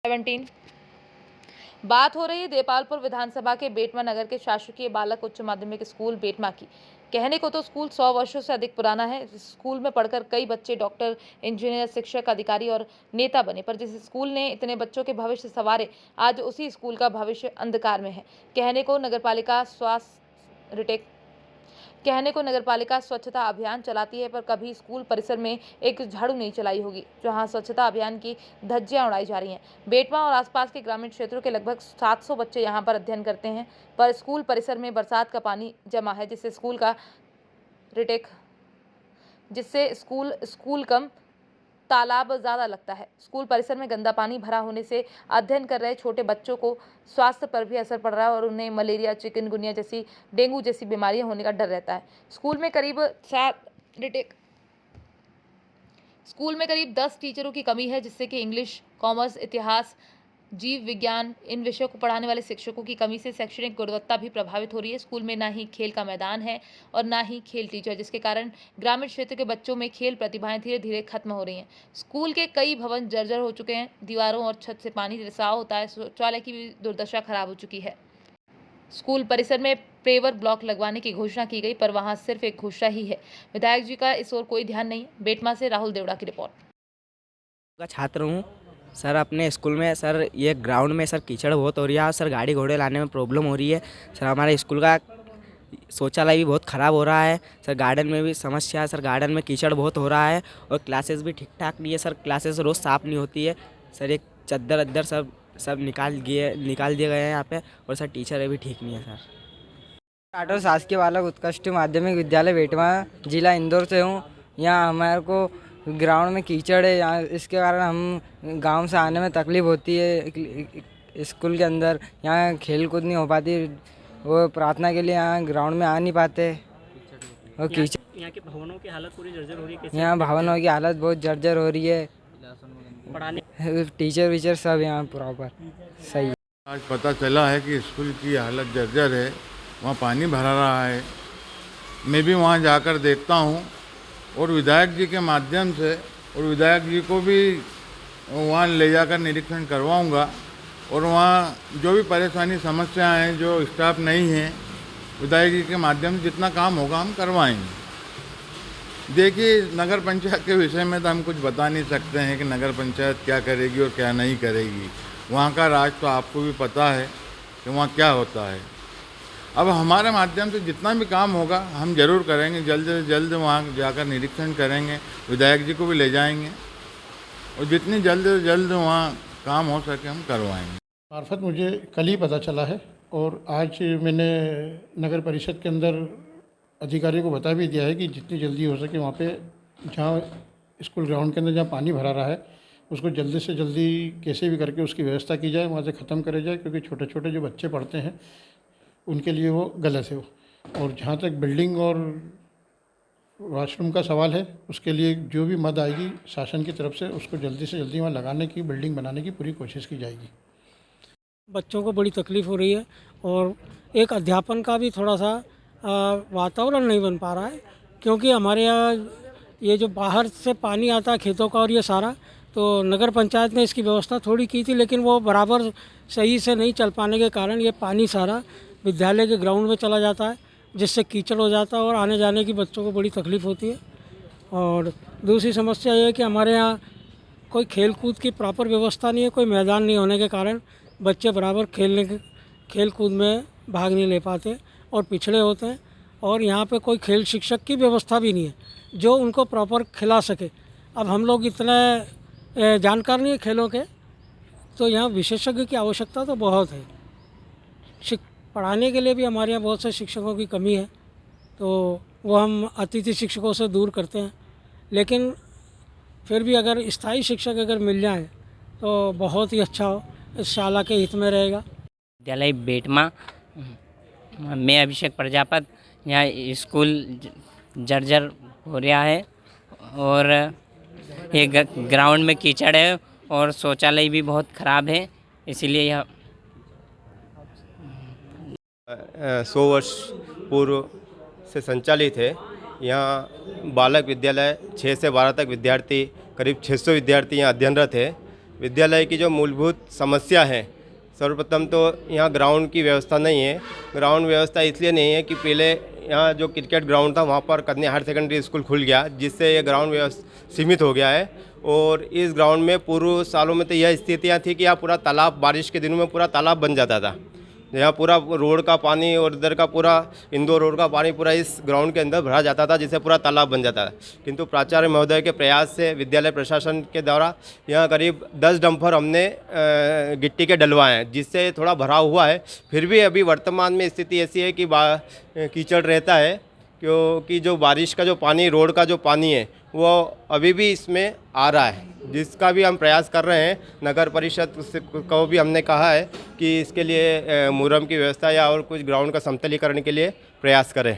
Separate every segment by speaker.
Speaker 1: 17। बात हो रही है देपालपुर विधानसभा के बेटमा नगर के शासकीय बालक उच्च माध्यमिक स्कूल बेटमा की। कहने को तो स्कूल 100 वर्षों से अधिक पुराना है। इस स्कूल में पढ़कर कई बच्चे डॉक्टर, इंजीनियर, शिक्षक, अधिकारी और नेता बने, पर जिस स्कूल ने इतने बच्चों के भविष्य संवारे, आज उसी स्कूल का भविष्य अंधकार में है। कहने को नगरपालिका स्वच्छता अभियान चलाती है, पर कभी स्कूल परिसर में एक झाड़ू नहीं चलाई होगी। जहां स्वच्छता अभियान की धज्जियां उड़ाई जा रही हैं। बेटमा और आसपास के ग्रामीण क्षेत्रों के लगभग 700 बच्चे यहां पर अध्ययन करते हैं, पर स्कूल परिसर में बरसात का पानी जमा है, जिससे स्कूल कम तालाब ज़्यादा लगता है। स्कूल परिसर में गंदा पानी भरा होने से अध्ययन कर रहे छोटे बच्चों को स्वास्थ्य पर भी असर पड़ रहा है और उन्हें मलेरिया, चिकनगुनिया जैसी, डेंगू जैसी बीमारियां होने का डर रहता है। स्कूल में करीब 10 टीचरों की कमी है, जिससे कि इंग्लिश, कॉमर्स, इतिहास, जीव विज्ञान इन विषयों को पढ़ाने वाले शिक्षकों की कमी से शैक्षणिक गुणवत्ता भी प्रभावित हो रही है। स्कूल में ना ही खेल का मैदान है और ना ही खेल टीचर, जिसके कारण ग्रामीण क्षेत्र के बच्चों में खेल प्रतिभाएं धीरे धीरे खत्म हो रही हैं। स्कूल के कई भवन जर्जर हो चुके हैं, दीवारों और छत से पानी रिसाव होता है, शौचालय की भी दुर्दशा खराब हो चुकी है। स्कूल परिसर में पेवर ब्लॉक लगवाने की घोषणा की गई, पर वहां सिर्फ एक घोषणा ही है। विधायक जी का इस ओर कोई ध्यान नहीं। बेटमा से राहुल देवड़ा की रिपोर्ट।
Speaker 2: छात्र हूँ सर। अपने स्कूल में सर ये ग्राउंड में सर कीचड़ बहुत हो रही है सर, गाड़ी घोड़े लाने में प्रॉब्लम हो रही है सर। हमारे स्कूल का शौचालय भी बहुत ख़राब हो रहा है सर। गार्डन में भी समस्या है सर, गार्डन में कीचड़ बहुत हो रहा है और क्लासेस भी ठीक ठाक नहीं है सर। क्लासेस रोज़ साफ़ नहीं होती है सर। एक चद्दर अद्दर सब निकाल दिए गए हैं यहाँ पे, और सर टीचर भी ठीक नहीं है सर।
Speaker 3: आठों शासकीय बालक उत्कृष्ट माध्यमिक विद्यालय बेटमा, जिला इंदौर से हूँ। यहाँ हमारे को ग्राउंड में कीचड़ है, यहाँ इसके कारण हम गांव से आने में तकलीफ़ होती है। स्कूल के अंदर यहाँ खेल कूद नहीं हो पाती, वो प्रार्थना के लिए यहाँ ग्राउंड में आ नहीं पाते। और कीचड़,
Speaker 4: यहाँ के भवनों की हालत पूरी जर्जर हो रही है।
Speaker 3: यहाँ भवनों की हालत बहुत जर्जर हो रही है।
Speaker 4: पढ़ाने
Speaker 3: टीचर वीचर सब यहाँ प्रॉपर सही है।
Speaker 5: आज पता चला है कि स्कूल की हालत जर्जर है, वहाँ पानी भरा रहा है। मैं भी वहाँ जाकर देखता हूँ और विधायक जी के माध्यम से, और विधायक जी को भी वहाँ ले जाकर निरीक्षण करवाऊँगा, और वहाँ जो भी परेशानी समस्याएं हैं, जो स्टाफ नहीं है, विधायक जी के माध्यम से जितना काम होगा हम करवाएंगे। देखिए, नगर पंचायत के विषय में तो हम कुछ बता नहीं सकते हैं कि नगर पंचायत क्या करेगी और क्या नहीं करेगी। वहाँ का राज तो आपको भी पता है कि वहाँ क्या होता है। अब हमारे माध्यम से जितना भी काम होगा हम जरूर करेंगे। जल्द से जल्द वहाँ जाकर निरीक्षण करेंगे, विधायक जी को भी ले जाएंगे, और जितनी जल्द से जल्द वहाँ काम हो सके हम करवाएंगे।
Speaker 6: मार्फत मुझे कल ही पता चला है, और आज मैंने नगर परिषद के अंदर अधिकारियों को बता भी दिया है कि जितनी जल्दी हो सके वहाँ पे, जहाँ स्कूल ग्राउंड के अंदर जहाँ पानी भरा रहा है, उसको जल्दी से जल्दी कैसे भी करके उसकी व्यवस्था की जाए, वहाँ से ख़त्म करे जाए, क्योंकि छोटे छोटे जो बच्चे पढ़ते हैं उनके लिए वो गलत है। और जहाँ तक बिल्डिंग और वॉशरूम का सवाल है, उसके लिए जो भी मद आएगी शासन की तरफ से, उसको जल्दी से जल्दी वहाँ लगाने की, बिल्डिंग बनाने की पूरी कोशिश की जाएगी।
Speaker 4: बच्चों को बड़ी तकलीफ़ हो रही है, और एक अध्यापन का भी थोड़ा सा वातावरण नहीं बन पा रहा है, क्योंकि हमारे यहाँ ये जो बाहर से पानी आता है खेतों का और ये सारा, तो नगर पंचायत ने इसकी व्यवस्था थोड़ी की थी, लेकिन वो बराबर सही से नहीं चल पाने के कारण ये पानी सारा विद्यालय के ग्राउंड में चला जाता है, जिससे कीचड़ हो जाता है और आने जाने की बच्चों को बड़ी तकलीफ़ होती है। और दूसरी समस्या ये है कि हमारे यहाँ कोई खेल कूद की प्रॉपर व्यवस्था नहीं है, कोई मैदान नहीं होने के कारण बच्चे बराबर खेल कूद में भाग नहीं ले पाते और पिछड़े होते हैं। और यहाँ पे कोई खेल शिक्षक की व्यवस्था भी नहीं है जो उनको प्रॉपर खिला सके। अब हम लोग इतने जानकार नहीं है खेलों के, तो यहाँ विशेषज्ञ की आवश्यकता तो बहुत है। पढ़ाने के लिए भी हमारे यहाँ बहुत से शिक्षकों की कमी है, तो वो हम अतिथि शिक्षकों से दूर करते हैं, लेकिन फिर भी अगर स्थायी शिक्षक अगर मिल जाए तो बहुत ही अच्छा हो, इस शाला के हित में रहेगा।
Speaker 7: विद्यालय बेटमा, मैं अभिषेक प्रजापत। यहाँ स्कूल जर्जर हो रहा है और ये ग्राउंड में कीचड़ है और शौचालय भी बहुत ख़राब है, इसीलिए यह
Speaker 8: 100 वर्ष पूर्व से संचालित है। यहाँ बालक विद्यालय 6 से 12 तक विद्यार्थी, करीब 600 विद्यार्थी यहाँ अध्ययनरत है। विद्यालय की जो मूलभूत समस्या है, सर्वप्रथम तो यहाँ ग्राउंड की व्यवस्था नहीं है। ग्राउंड व्यवस्था इसलिए नहीं है कि पहले यहाँ जो क्रिकेट ग्राउंड था वहाँ पर कन्या हायर सेकेंडरी स्कूल खुल गया, जिससे ये ग्राउंड सीमित हो गया है। और इस ग्राउंड में पूर्व सालों में तो यह स्थितियाँ थी कि यहाँ पूरा तालाब, बारिश के दिनों में पूरा तालाब बन जाता था। यहाँ पूरा रोड का पानी और इधर का पूरा इंदौर रोड का पानी पूरा इस ग्राउंड के अंदर भरा जाता था, जिससे पूरा तालाब बन जाता था। किंतु प्राचार्य महोदय के प्रयास से विद्यालय प्रशासन के द्वारा यहाँ करीब 10 डंपर हमने गिट्टी के डलवाए हैं, जिससे थोड़ा भरा हुआ है। फिर भी अभी वर्तमान में स्थिति ऐसी है कि कीचड़ रहता है, क्योंकि जो बारिश का जो पानी, रोड का जो पानी है वो अभी भी इसमें आ रहा है, जिसका भी हम प्रयास कर रहे हैं। नगर परिषद को भी हमने कहा है कि इसके लिए मुरम की व्यवस्था या और कुछ ग्राउंड का समतलीकरण के लिए प्रयास करें।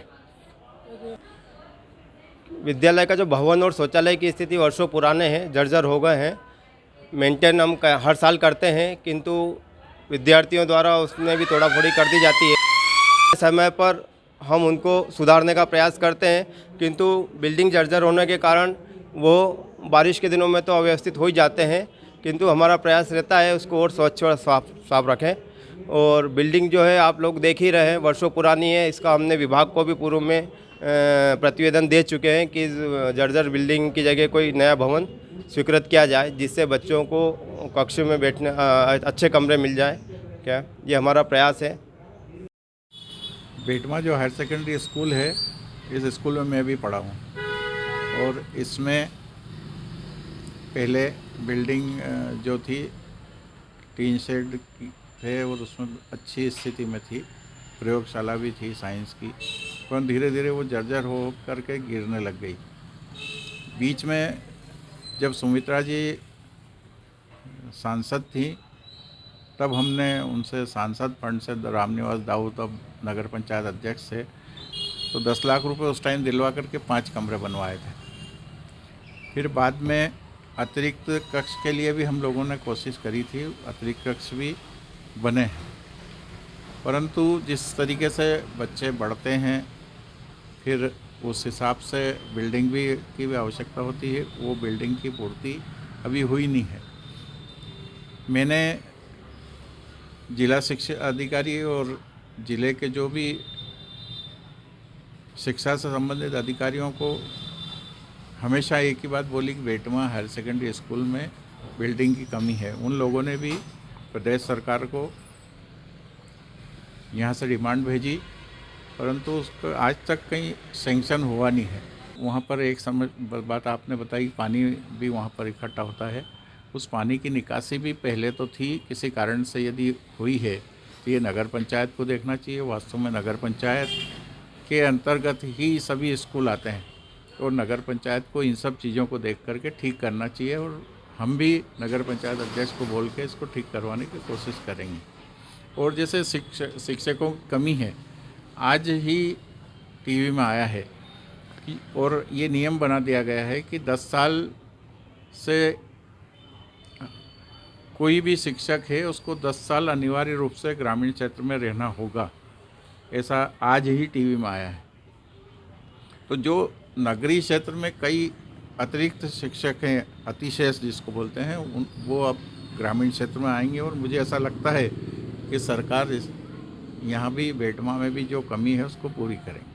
Speaker 8: विद्यालय का जो भवन और शौचालय की स्थिति वर्षों पुराने हैं, जर्जर हो गए हैं। मेंटेन हम हर साल करते हैं, किंतु विद्यार्थियों द्वारा उसमें भी थोड़ा थोड़ी कर दी जाती है। समय पर हम उनको सुधारने का प्रयास करते हैं, किंतु बिल्डिंग जर्जर होने के कारण वो बारिश के दिनों में तो अव्यवस्थित हो ही जाते हैं। किंतु हमारा प्रयास रहता है उसको और स्वच्छ और साफ रखें। और बिल्डिंग जो है आप लोग देख ही रहे हैं, वर्षों पुरानी है। इसका हमने विभाग को भी पूर्व में प्रतिवेदन दे चुके हैं कि जर्जर बिल्डिंग की जगह कोई नया भवन स्वीकृत किया जाए, जिससे बच्चों को कक्ष में बैठने अच्छे कमरे मिल जाए। क्या ये हमारा प्रयास है।
Speaker 9: बेटमा जो हायर सेकेंडरी स्कूल है, इस स्कूल में मैं भी पढ़ा हूँ और इसमें पहले बिल्डिंग जो थी टीन शेड की थे और उसमें अच्छी स्थिति में थी, प्रयोगशाला भी थी साइंस की, पर धीरे धीरे वो जर्जर हो करके गिरने लग गई। बीच में जब सुमित्रा जी सांसद थी तब हमने उनसे सांसद फंड से, रामनिवास दाऊ तब नगर पंचायत अध्यक्ष थे, तो 10 लाख रुपए उस टाइम दिलवा करके 5 कमरे बनवाए थे। फिर बाद में अतिरिक्त कक्ष के लिए भी हम लोगों ने कोशिश करी थी, अतिरिक्त कक्ष भी बने हैं, परंतु जिस तरीके से बच्चे बढ़ते हैं फिर उस हिसाब से बिल्डिंग की भी आवश्यकता होती है, वो बिल्डिंग की पूर्ति अभी हुई नहीं है। मैंने जिला शिक्षा अधिकारी और ज़िले के जो भी शिक्षा से संबंधित अधिकारियों को हमेशा एक ही बात बोली कि बेटमा हायर सेकेंडरी स्कूल में बिल्डिंग की कमी है। उन लोगों ने भी प्रदेश सरकार को यहाँ से डिमांड भेजी, परंतु उसको आज तक कहीं सेंक्शन हुआ नहीं है। वहाँ पर एक बात आपने बताई, पानी भी वहाँ पर इकट्ठा होता है। उस पानी की निकासी भी पहले तो थी, किसी कारण से यदि हुई है तो ये नगर पंचायत को देखना चाहिए। वास्तव में नगर पंचायत के अंतर्गत ही सभी स्कूल आते हैं और नगर पंचायत को इन सब चीज़ों को देख करके ठीक करना चाहिए, और हम भी नगर पंचायत अध्यक्ष को बोल के इसको ठीक करवाने की कोशिश करेंगे। और जैसे शिक्षकों की कमी है, आज ही टीवी में आया है कि और ये नियम बना दिया गया है कि 10 साल से कोई भी शिक्षक है उसको 10 साल अनिवार्य रूप से ग्रामीण क्षेत्र में रहना होगा, ऐसा आज ही टीवी में आया है। तो जो नगरीय क्षेत्र में कई अतिरिक्त शिक्षक हैं, अतिशेष जिसको बोलते हैं, वो अब ग्रामीण क्षेत्र में आएंगे और मुझे ऐसा लगता है कि सरकार यहाँ भी बेटमा में भी जो कमी है उसको पूरी करेंगे।